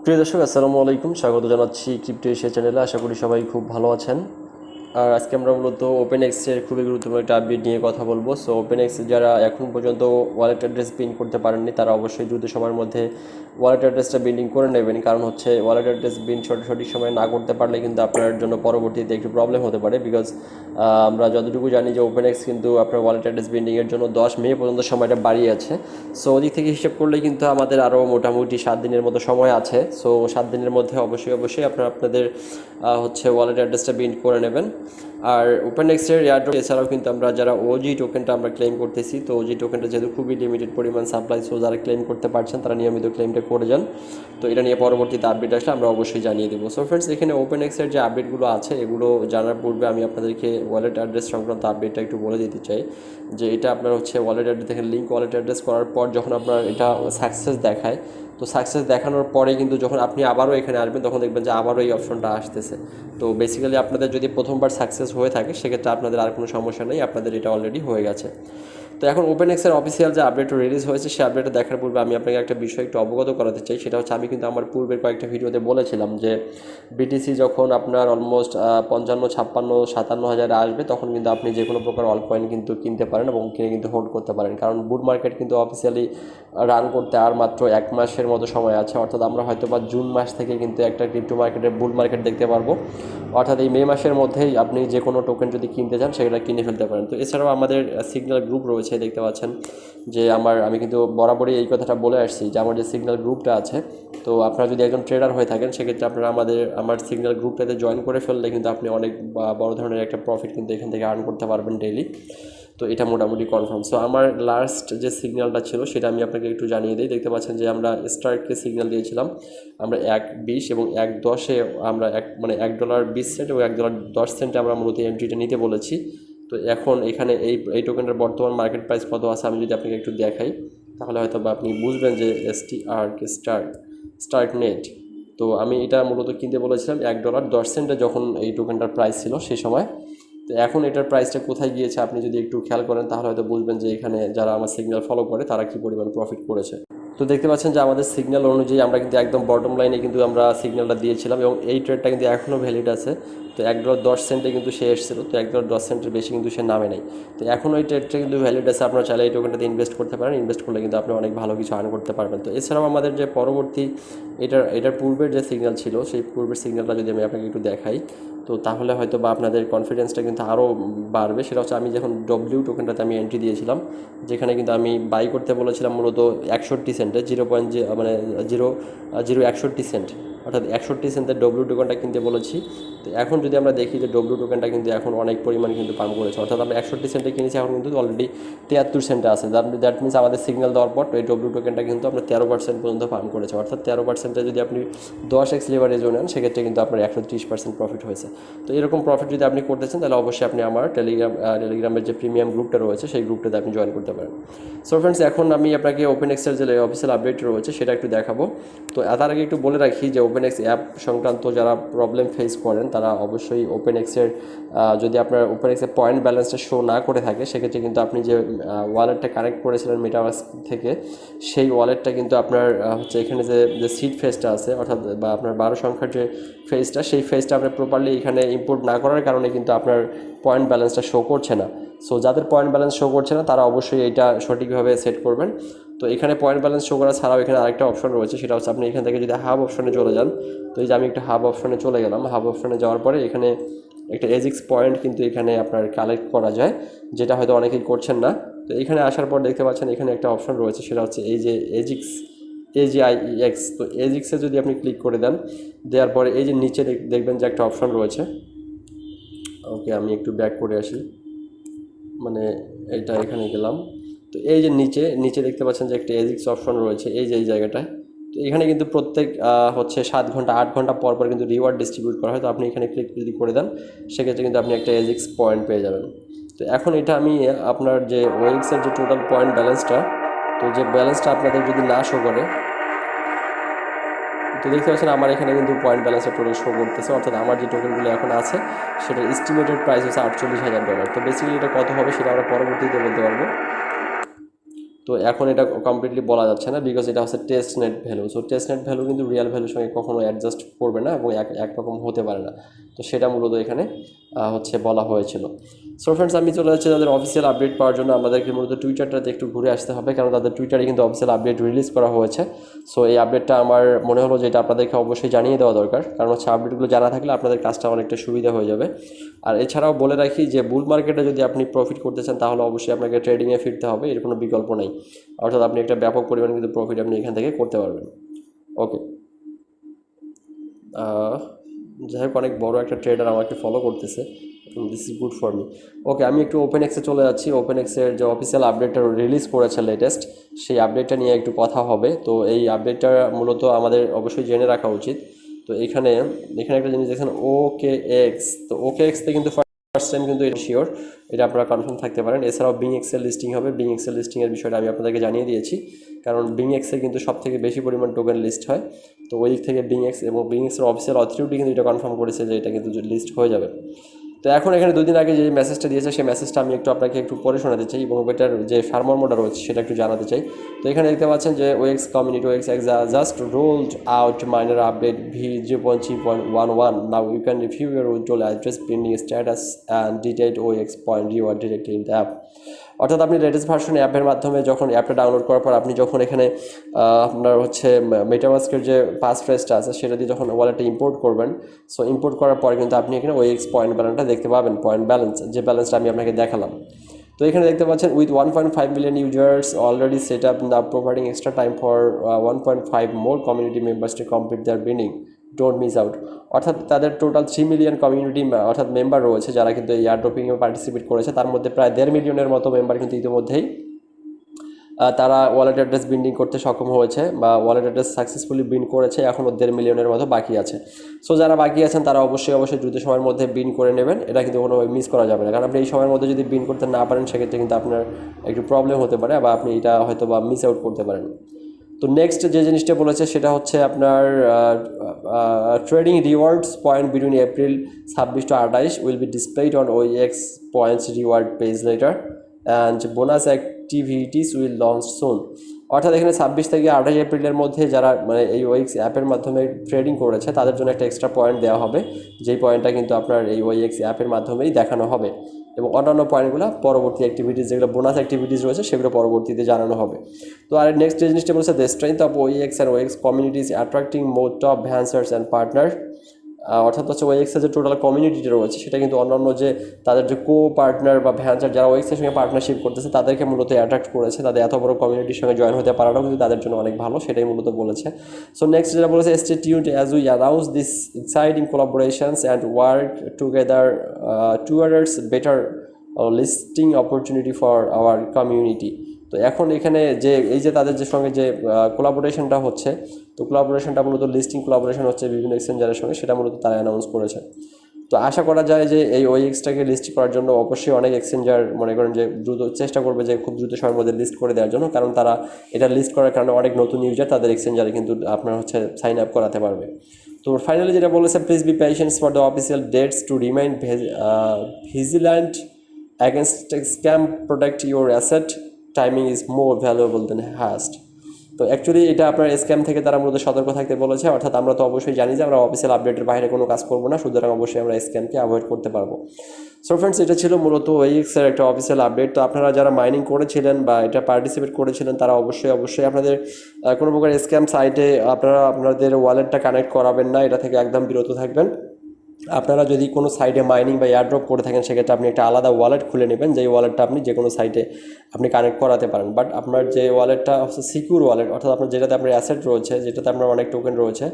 প্রিয় দর্শক, আসসালামু আলাইকুম। স্বাগত জানাচ্ছি ক্রিপ্টো এশিয়া চ্যানেলে। আশা করি সবাই খুব ভালো আছেন। আর আজকে আমরা মূলত ওপেনএক্সের খুবই গুরুত্বপূর্ণ একটা আপডেট নিয়ে কথা বলবো। সো ওপেনএক্স যারা এখন পর্যন্ত ওয়ালেট অ্যাড্রেস বিল্ড করতে পারেননি, তারা অবশ্যই দ্রুত সময়ের মধ্যে ওয়ালেট অ্যাড্রেসটা বিল্ডিং করে নেবেন। কারণ হচ্ছে ওয়ালেট অ্যাড্রেস বিল্ড সঠিক সময় না করতে পারলে কিন্তু আপনার জন্য পরবর্তীতে একটু প্রবলেম হতে পারে। বিকজ আমরা যতটুকু জানি যে ওপেনএক্স কিন্তু আপনার ওয়ালেট অ্যাড্রেস বিল্ডিংয়ের জন্য 10 মে পর্যন্ত সময়টা বাড়িয়ে আছে। সো ওদিক থেকে হিসেব করলে কিন্তু আমাদের আরও মোটামুটি 7 দিনের মতো সময় আছে। সো 7 দিনের মধ্যে অবশ্যই আপনাদের হচ্ছে ওয়ালেট অ্যাড্রেসটা বিল্ড করে নেবেন। আর ওপেনএক্সের এয়ারড্রপ এছাড়াও কিন্তু আমরা যারা ওজি টোকেনটা আমরা ক্লেম করতেছি, তো ওজি টোকেনটা যেহেতু খুবই লিমিটেড পরিমাণ সাপ্লাই, সো যারা ক্লেম করতে পারছেন তারা নিয়মিত ক্লেমটা করে যান। তো এটা নিয়ে পরবর্তীতে আপডেট আসলে আমরা অবশ্যই জানিয়ে দেবো। সো ফ্রেন্ডস, এখানে ওপেনএক্সের যে আপডেটগুলো আছে এগুলো জানার পূর্বে আমি আপনাদেরকে ওয়ালেট অ্যাড্রেস সংক্রান্ত আপডেটটা একটু বলে দিতে চাই। যে এটা আপনার হচ্ছে ওয়ালেট অ্যাড্রেস থেকে লিঙ্ক ওয়ালেট অ্যাড্রেস করার পর যখন আপনার এটা সাকসেস দেখায়, তো সাকসেস দেখানোর পরে কিন্তু যখন আপনি আবারও এখানে আসবেন তখন দেখবেন যে আবারও এই অপশনটা আসতেছে। তো বেসিক্যালি আপনাদের যদি প্রথমবার সাকসেস হয়ে থাকে সেক্ষেত্রে আপনাদের আর কোনো সমস্যা নেই, আপনাদের এটা অলরেডি হয়ে গেছে। তো এখন ওপেনএক্সের অফিসিয়াল যে আপডেটটা রিলিজ হয়েছে সেই আপডেটটা দেখার পূর্বে আমি আপনাকে একটা বিষয় একটু অবগত করাতে চাই। সেটা হচ্ছে, আমি কিন্তু আমার পূর্বের কয়েকটা ভিডিওতে বলেছিলাম যে বিটিসি যখন আপনার অলমোস্ট 55, 56, 57 হাজারে আসবে তখন কিন্তু আপনি যে কোনো প্রকার অল কয়েন কিন্তু কিনতে পারেন এবং কিনে কিন্তু হোল্ড করতে পারেন। কারণ বুল মার্কেট কিন্তু অফিসিয়ালি রান করতে আর মাত্র 1 মাসের মতো সময় আছে। অর্থাৎ আমরা হয়তো বা জুন মাস থেকে কিন্তু একটা ক্রিপ্টো মার্কেটের বুল মার্কেট দেখতে পারবো। অর্থাৎ এই মে মাসের মধ্যেই আপনি যে কোনো টোকেন যদি কিনতে চান সেটা কিনে ফেলতে পারেন। তো এছাড়াও আমাদের সিগন্যাল গ্রুপ রয়েছে, দেখতে পাচ্ছেন যে আমি কিন্তু বরাবরই এই কথাটা বলে আসছি যে আমার যে সিগন্যাল গ্রুপটা আছে, তো আপনারা যদি একজন ট্রেডার হয়ে থাকেন সেক্ষেত্রে আপনারা আমার সিগন্যাল গ্রুপটাতে জয়েন করে ফেললে কিন্তু আপনি অনেক বড় ধরনের একটা প্রফিট কিন্তু এখান থেকে আর্ন করতে পারবেন ডেইলি। তো এটা মোটামুটি কনফার্ম। সো আমার লাস্ট যে সিগন্যালটা ছিল সেটা আমি আপনাকে একটু জানিয়ে দিই। দেখতে পাচ্ছেন যে আমরা স্টার্টকে সিগন্যাল দিয়েছিলাম, আমরা 1.20 এবং 1.10-এ আমরা $1.20 এবং $1.10 আমরা মূলত এন্ট্রিটা নিতে বলেছি। তো এখন এখানে এই টোকেনটার বর্তমান মার্কেট প্রাইস কত আছে আমি যদি আপনাকে একটু দেখাই, তাহলে হয়তো বা আপনি বুঝবেন যে স্টার্ট নেট। তো আমি এটা মূলত কিনতে বলেছিলাম $1.10 যখন এই টোকেনটার প্রাইস ছিল সেই সময়। তো এখন এটার প্রাইসটা কোথায় গিয়েছে আপনি যদি একটু খেয়াল করেন তাহলে হয়তো বুঝবেন যে এখানে যারা আমার সিগন্যাল ফলো করে তারা কী পরিমাণ প্রফিট করেছে। তো দেখতে পাচ্ছেন যে আমাদের সিগন্যাল অনুযায়ী আমরা কিন্তু একদম বটম লাইনে কিন্তু আমরা সিগন্যালটা দিয়েছিলাম এবং এই ট্রেডটা কিন্তু এখনও ভ্যালিড আছে। তো $1.10 কিন্তু সে এসেছিল, তো $1.10 বেশি কিন্তু সে নামে নেই। তো এখন ওই ট্রেডটা কিন্তু ভ্যালিড আছে, আপনারা চাইলে এই টোকেনটাতে ইনভেস্ট করতে পারেন। ইনভেস্ট করলে কিন্তু আপনি অনেক ভালো কিছু আর্ন করতে পারবেন। তো এছাড়াও আমাদের যে পরবর্তী এটার পূর্বের যে সিগন্যাল ছিল সেই পূর্বের সিগন্যালটা যদি আমি আপনাকে একটু দেখাই, তো তাহলে হয়তো বা আপনাদের কনফিডেন্সটা কিন্তু আরও বাড়বে। সেটা হচ্ছে, আমি যখন ডব্লিউ টোকেনটাতে আমি এন্ট্রি দিয়েছিলাম, যেখানে কিন্তু আমি বাই করতে বলেছিলাম মূলত 61 সেন্টে, 0.61 সেন্ট, অর্থাৎ 61 সেন্টের ডব্লিউ টোকেনটা কিনতে বলেছি। তো এখন যদি আমরা দেখি যে ডব্লিউ টোকেনটা কিন্তু এখন অনেক পরিমাণ কিন্তু পাম্প করেছে, অর্থাৎ আমরা 61 সেন্টে কিনেছি, এখন কিন্তু অলরেডি 73 সেন্টে আছে। দ্যাট মিনস আমাদের সিগন্যাল দেওয়ার পর এই ডব্লিউ টোকেনটা কিন্তু আপনার 13% পর্যন্ত পাম্প করেছে। অর্থাৎ 13%-এ যদি আপনি 10x লেভারেজও নেন সেক্ষেত্রে কিন্তু আপনার 130% প্রফিট হয়েছে। তো এরকম প্রফিট যদি আপনি করতে চান তাহলে অবশ্যই আপনি আমার টেলিগ্রামের যে প্রিমিয়াম গ্রুপটা রয়েছে সেই গ্রুপটাতে আপনি জয়েন করতে পারেন। সো ফ্রেন্ডস, এখন আমি আপনাকে ওপেনএক্সের যে অফিসিয়াল আপডেট রয়েছে সেটা একটু দেখাবো। তো তার আগে একটু বলে রাখি যে ওপেনএক্স অ্যাপ সংক্রান্ত যারা প্রবলেম ফেস করেন তারা অবশ্যই ওপেনএক্সের যদি আপনার ওপেনএক্সের পয়েন্ট ব্যালেন্সটা শো না করে থাকে সেক্ষেত্রে কিন্তু আপনি যে ওয়ালেটটা কানেক্ট করেছিলেন মেটাভার্স থেকে, সেই ওয়ালেটটা কিন্তু আপনার হচ্ছে এখানে যে সিড ফেজটা আছে, অর্থাৎ বা আপনার 12 সংখ্যার যে ফেজটা, সেই ফেজটা আপনি প্রপারলি এখানে ইম্পোর্ট না করার কারণে কিন্তু আপনার পয়েন্ট ব্যালেন্সটা শো করছে না। সো যাদের পয়েন্ট ব্যালেন্স শো করছে না তারা অবশ্যই এইটা সঠিকভাবে সেট করবেন। তো এখানে পয়েন্ট ব্যালেন্স শো করা ছাড়াও এখানে আরেকটা অপশন রয়েছে, সেটা হচ্ছে আপনি এখান থেকে যদি হাব অপশনে চলে যান, তো এই যে আমি একটা হাব অপশনে চলে গেলাম, হাব অপশনে যাওয়ার পরে এখানে একটা এজিক্স পয়েন্ট কিন্তু এখানে আপনার কালেক্ট করা যায়, যেটা হয়তো অনেকেই করছেন না। তো এখানে আসার পর দেখতে পাচ্ছেন এখানে একটা অপশন রয়েছে, সেটা হচ্ছে এই যে এজিক্স, AGIEX। তো এজিক্সে যদি আপনি ক্লিক করে দেন, দেওয়ার পরে এই যে নিচে দেখবেন যে একটা অপশন রয়েছে। ওকে, আমি একটু ব্যাক করে আসি, মানে এটা এখানে গেলাম। তো এই যে নিচে দেখতে পাচ্ছেন যে একটা এজিক্স অপশন রয়েছে, এই যে এই জায়গাটায়। তো এখানে কিন্তু প্রত্যেক হচ্ছে 7 ঘন্টা 8 ঘন্টা পর পর কিন্তু রিওয়ার্ড ডিস্ট্রিবিউট করা হয়। তো আপনি এখানে ক্লিক যদি করে দেন সেক্ষেত্রে কিন্তু আপনি একটা এজিক্স পয়েন্ট পেয়ে যাবেন। তো এখন এটা আমি আপনার যে ওয়েক্সের যে টোটাল পয়েন্ট ব্যালেন্সটা, তো যে ব্যালেন্সটা আপনাদের যদি না শো করে, তো দেখতে পাচ্ছেন আমার এখানে কিন্তু পয়েন্ট ব্যালেন্সটা টোটাল শো করতেছে, অর্থাৎ আমার যে টোকেনগুলো এখন আছে সেটার এস্টিমেটেড প্রাইস হচ্ছে $48,000। তো বেসিক্যালি এটা কত হবে সেটা আমরা পরবর্তীতে বলতে পারবো। তো এখন এটা কমপ্লিটলি বলা যাচ্ছে না, বিকজ এটা হচ্ছে test net value. So test net value কিন্তু রিয়েল ভ্যালুর সঙ্গে কখনো অ্যাডজাস্ট করবে না এবং একরকম হতে পারে না। তো সেটা মূলত এখানে হচ্ছে বলা হয়েছিল। সো ফ্রেন্ডস, আমি চলে যাচ্ছি তাদের অফিসিয়াল আপডেট পাওয়ার জন্য। আমাদেরকে মূলত টুইটারটাতে একটু ঘুরে আসতে হবে, কারণ তাদের টুইটারে কিন্তু অফিসিয়াল আপডেট রিলিজ করা হয়েছে। সো এই আপডেটটা আমার মনে হলো যে এটা আপনাদেরকে অবশ্যই জানিয়ে দেওয়া দরকার, কারণ হচ্ছে আপডেটগুলো জানা থাকলে আপনাদের কাজটা অনেকটা সুবিধা হয়ে যাবে। আর এছাড়াও বলে রাখি যে বুল মার্কেটে যদি আপনি প্রফিট করতে চান তাহলে অবশ্যই আপনাকে ট্রেডিংয়ে ফিরতে হবে, এর কোনো বিকল্প নেই। অর্থাৎ আপনি একটা ব্যাপক পরিমাণ কিন্তু প্রফিট আপনি এখান থেকে করতে পারবেন। ওকে, যাই হোক, অনেক বড় একটা ট্রেডার আমাকে ফলো করতেছে, this is good for me. Okay, আমি একটু ওপেন এক্সে চলে যাচ্ছি। ওপেন এক্সের যে অফিসিয়াল আপডেটটা রিলিজ করেছে লেটেস্ট, সেই আপডেটটা নিয়ে একটু কথা হবে। তো এই আপডেটটা মূলত আমাদের অবশ্যই জেনে রাখা উচিত। তো এখানে এখানে একটা জিনিস দেখছেন, ওকে এক্স। তো ওকে এক্সতে কিন্তু ফার্স্ট টাইম কিন্তু এটা শিওর, এটা আপনারা কনফার্ম থাকতে পারেন। এছাড়াও বিং এক্সেল লিস্টিং হবে। বিং এক্সেল লিস্টিংয়ের বিষয়টা আমি আপনাদেরকে জানিয়ে দিয়েছি, কারণ বিং এক্সে কিন্তু সব থেকে বেশি পরিমাণ টোকেন লিস্ট হয়। তো ওই দিক থেকে বিং এক্স এবং বিং এক্সের অফিসিয়াল অথরিটি কিন্তু এটা কনফার্ম করেছে যে এটা কিন্তু লিস্ট হয়ে যাবে। তো এখন এখানে 2 দিন আগে যে মেসেজটা দিয়েছে সেই মেসেজটা আমি আপনাকে একটু পরে শোনাতে চাই এবং এটার যে সারমর্মটা রয়েছে সেটা একটু জানাতে চাই। তো এখানে দেখতে পাচ্ছেন যে OX community OX just rolled out minor update v0.3.11 now you can review your withdrawal address pending status and detailed OX point reward directly in the app. অর্থাৎ আপনি লেটেস্ট ভার্সন অ্যাপের মাধ্যমে যখন অ্যাপটা ডাউনলোড করার পর আপনি যখন এখানে আপনার হচ্ছে মেটামাস্কের যে পাস ফ্রেজটা আছে সেটা দিয়ে যখন ওয়ালেটে ইম্পোর্ট করবেন, সো ইম্পোর্ট করার পর কিন্তু আপনি এখানে ওএক্স পয়েন্ট ব্যালেন্সটা দেখতে পাবেন, পয়েন্ট ব্যালেন্স, যে ব্যালেন্সটা আমি আপনাকে দেখালাম। তো এখানে দেখতে পাচ্ছেন with 1.5 million users already set up, now providing extra time for 1.5 more community members to complete their বিনিং, ডোন্ট মিস আউট। অর্থাৎ তাদের টোটাল 3 মিলিয়ন কমিউনিটি অর্থাৎ মেম্বার রয়েছে যারা কিন্তু এই এয়ারড্রপিংয়ে পার্টিসিপেট করেছে, তার মধ্যে প্রায় 1.5 মিলিয়নের মতো মেম্বার কিন্তু ইতিমধ্যেই তারা ওয়ালেট অ্যাড্রেস বিন্ডিং করতে সক্ষম হয়েছে বা ওয়ালেট অ্যাড্রেস সাকসেসফুলি বিন করেছে। এখনও 1.5 মিলিয়নের মতো বাকি আছে। সো যারা বাকি আছেন তারা অবশ্যই দ্রুত সময়ের মধ্যে বিন করে নেবেন, এটা কিন্তু কোনোভাবে মিস করা যাবে না, কারণ আপনি এই সময়ের মধ্যে যদি বিন করতে না পারেন সেক্ষেত্রে কিন্তু আপনার একটু প্রবলেম হতে পারে বা আপনি এটা হয়তো বা মিস আউট করতে পারেন। তো নেক্সট যে জিনিসটা বলেছে সেটা হচ্ছে আপনার trading rewards point between April 26 to 28 will be displayed on OX points reward page later and bonus activities will launch soon. অর্থাৎ এখানে 26 থেকে 28 এপ্রিলের মধ্যে যারা মানে এই ওএক্স অ্যাপের মাধ্যমে ট্রেডিং করেছে তাদের জন্য একটা এক্সট্রা পয়েন্ট দেওয়া হবে, যেই পয়েন্টটা কিন্তু আপনার এই ওএক্স অ্যাপের মাধ্যমেই দেখানো হবে এবং অন্যান্য পয়েন্টগুলো পরবর্তী অ্যাক্টিভিটিস, যেগুলো বোনাস অ্যাক্টিভিটিস রয়েছে সেগুলো পরবর্তীতে জানানো হবে। তো আর নেক্সট যে জিনিসটা বলছে, the strength of OX and OX communities attracting more top vancers and partner. অর্থাৎ হচ্ছে ওএক্সের যে টোটাল কমিউনিটিটা রয়েছে সেটা কিন্তু অন্যান্য যে তাদের যে কো পার্টনার বা ভ্যান্সার যারা ওএক্সের সঙ্গে পার্টনারশিপ করতেছে তাদেরকে মূলত অ্যাট্রাক্ট করেছে। তাদের এত বড় কমিউনিটির সঙ্গে জয়েন হতে পারাটাও কিন্তু তাদের জন্য অনেক ভালো, সেটাই মূলত বলেছে। সো নেক্সট যেটা বলেছে, stay tuned as we announce this exciting কোলাবোরেশনস and work together towards better listing opportunity for our community. তো এখন এখানে যে এই যে তাদের যে সঙ্গে যে কোলাবোরেশনটা হচ্ছে, তো কোলাবোরেশনটা মূলত লিস্টিং কোলাবোরেশন হচ্ছে বিভিন্ন এক্সচেঞ্জারের সঙ্গে, সেটা মূলত তারা অ্যানাউন্স করেছে। তো আশা করা যায় যে এই ওএক্সটাকে লিস্ট করার জন্য অবশ্যই অনেক এক্সচেঞ্জার মনে করেন যে দ্রুত চেষ্টা করবে যে খুব দ্রুত সময়ের মধ্যে লিস্ট করে দেওয়ার জন্য, কারণ তারা এটা লিস্ট করার কারণে অনেক নতুন ইউজার তাদের এক্সচেঞ্জারে কিন্তু আপনার হচ্ছে সাইন আপ করাতে পারবে। তো ফাইনালি যেটা বলেছে, please be patience for the official dates to remain vigilant against scam, protect your asset, timing is more valuable than haste। তো অ্যাকচুয়ালি এটা আপনার স্ক্যাম থেকে তারা মূলত সতর্ক থাকতে বলেছে। অর্থাৎ আমরা তো অবশ্যই জানি যে আমরা অফিসিয়াল আপডেটের বাইরে কোনো কাজ করবো না, সুতরাং অবশ্যই আমরা স্ক্যামকে অ্যাভয়েড করতে পারবো। সো ফ্রেন্ডস, এটা ছিল মূলত ওএক্সের একটা অফিসিয়াল আপডেট। তো আপনারা যারা মাইনিং করেছিলেন বা এটা পার্টিসিপেট করেছিলেন তারা অবশ্যই আপনাদের কোনো প্রকার স্ক্যাম সাইটে আপনারা আপনাদের ওয়ালেটটা কানেক্ট করাবেন না, এটা থেকে একদম বিরত থাকবেন। আপনারা যদি কোনো সাইটে মাইনিং বা এয়ারড্রপ করে থাকেন সেক্ষেত্রে আপনি একটা আলাদা ওয়ালেট খুলে নেবেন, যেই ওয়ালেটটা আপনি যে কোনো সাইটে আপনি কানেক্ট করাতে পারেন। বাট আপনার যে ওয়ালেটটা হচ্ছে সিকিউর ওয়ালেট, অর্থাৎ আপনার যেটাতে আপনার অ্যাসেট রয়েছে, যেটাতে আপনার অনেক টোকেন রয়েছে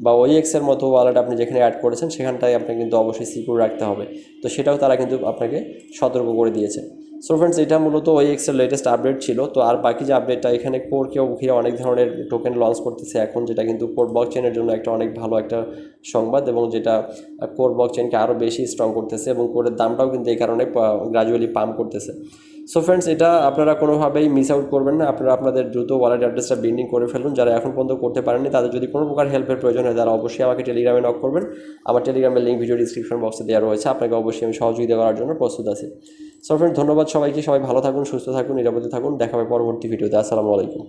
বা ওএক্সের মতো ওয়ালেট আপনি যেখানে অ্যাড করেছেন সেখানটায় আপনাকে কিন্তু অবশ্যই সিকিউর রাখতে হবে। তো সেটাও তারা কিন্তু আপনাকে সতর্ক করে দিয়েছে। সো ফ্রেন্ডস, এটা মূলত ওএক্সের লেটেস্ট আপডেট ছিল। তো আর বাকি যে আপডেটটা, এখানে কোরকেও ঘিরে অনেক ধরনের টোকেন লঞ্চ করতেছে এখন, যেটা কিন্তু কোর ব্লকচেনের জন্য একটা অনেক ভালো একটা সংবাদ এবং যেটা কোর ব্লকচেনকে আরও বেশি স্ট্রং করতেছে এবং কোরের দামটাও কিন্তু এই কারণে গ্র্যাজুয়ালি পাম্প করতেছে। সো ফ্রেন্ডস, এটা আপনারা কোনোভাবেই মিস আউট করবেন না। আপনারা আপনাদের দ্রুত ওয়ালেট অ্যাড্রেসটা বিন্ডিং করে ফেলুন। যারা এখন পর্যন্ত করতে পারেননি, তাদের যদি কোনো প্রকার হেল্পের প্রয়োজন হয়, তারা অবশ্যই আমাকে টেলিগ্রামে নক করবেন। আমার টেলিগ্রামের লিঙ্ক ভিডিও ডিসক্রিপশন বক্সে দেওয়া রয়েছে। আপনাকে অবশ্যই আমি সহযোগিতা করার জন্য প্রস্তুত আছি। সো ফ্রেন্ডস, ধন্যবাদ সবাইকে। সবাই ভালো থাকুন, সুস্থ থাকুন, নিরাপদে থাকুন। দেখা হবে পরবর্তী ভিডিওতে। আসসালামু আলাইকুম।